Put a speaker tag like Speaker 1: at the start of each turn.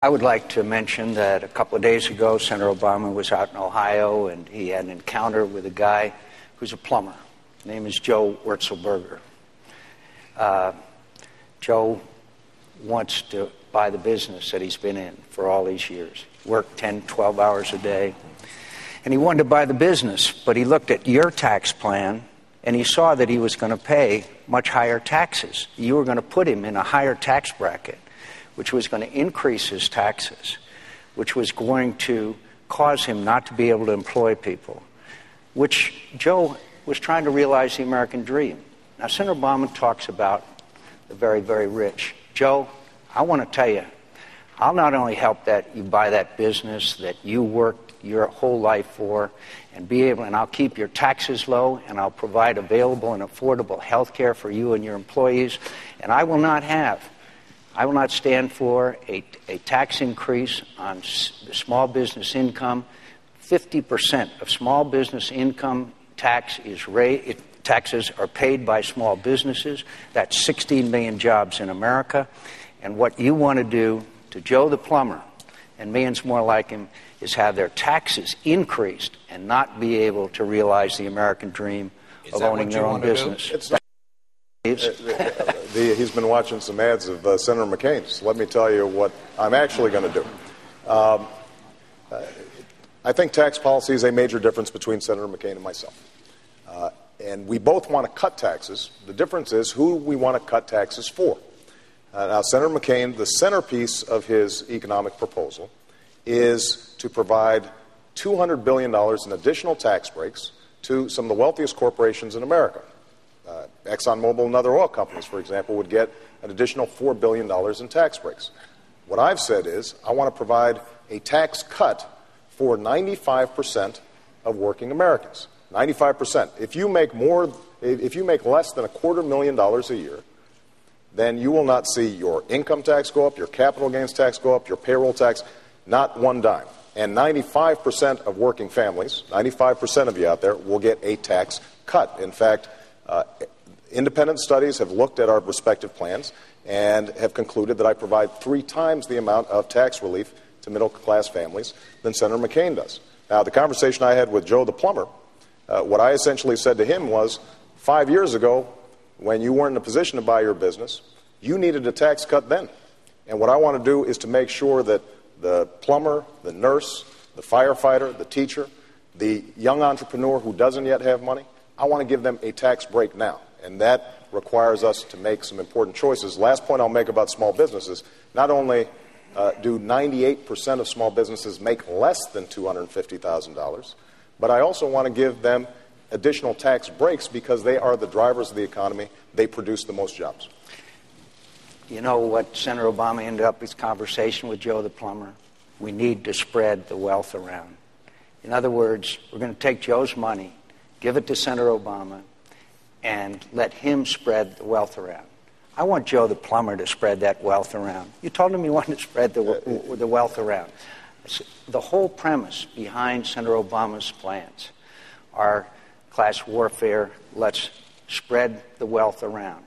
Speaker 1: I would like to mention that a couple of days ago, Senator Obama was out in Ohio, and he had an encounter with a guy who's a plumber. His name is Joe Wurzelberger. Joe wants to buy the business that he's been in for all these years, worked 10, 12 hours a day. And he wanted to buy the business, but he looked at your tax plan, and he saw that he was going to pay much higher taxes. You were going to put him in a higher tax bracket, which was going to increase his taxes, which was going to cause him not to be able to employ people, which Joe was trying to realize the American dream. Now, Senator Obama talks about the very, very rich. Joe, I want to tell you, I'll not only help that you buy that business that you worked your whole life for and be able, and I'll keep your taxes low, and I'll provide available and affordable health care for you and your employees, and I will not stand for a tax increase on small business income. 50% of small business income taxes are paid by small businesses. That's 16 million jobs in America. And what you want to do to Joe the plumber and millions more like him is have their taxes increased and not be able to realize the American dream of owning their own business.
Speaker 2: He's been watching some ads of Senator McCain. So let me tell you what I'm actually going to do. I think tax policy is a major difference between Senator McCain and myself. And we both want to cut taxes. The difference is who we want to cut taxes for. Now, Senator McCain, the centerpiece of his economic proposal is to provide $200 billion in additional tax breaks to some of the wealthiest corporations in America. ExxonMobil and other oil companies, for example, would get an additional $4 billion in tax breaks. What I've said is I want to provide a tax cut for 95% of working Americans. 95%. If you make less than $250,000 a year, then you will not see your income tax go up, your capital gains tax go up, your payroll tax, not one dime. And 95% of working families, 95% of you out there, will get a tax cut. In fact, independent studies have looked at our respective plans and have concluded that I provide 3 times the amount of tax relief to middle-class families than Senator McCain does. Now, the conversation I had with Joe the plumber, what I essentially said to him was, 5 years ago, when you weren't in a position to buy your business, you needed a tax cut then. And what I want to do is to make sure that the plumber, the nurse, the firefighter, the teacher, the young entrepreneur who doesn't yet have money, I want to give them a tax break now. And that requires us to make some important choices. Last point I'll make about small businesses, not only do 98% of small businesses make less than $250,000, but I also want to give them additional tax breaks because they are the drivers of the economy. They produce the most jobs.
Speaker 1: You know what Senator Obama ended up his conversation with Joe the plumber? We need to spread the wealth around. In other words, we're going to take Joe's money, give it to Senator Obama, and let him spread the wealth around. I want Joe the plumber to spread that wealth around. You told him you wanted to spread the wealth around. The whole premise behind Senator Obama's plans are class warfare. Let's spread the wealth around.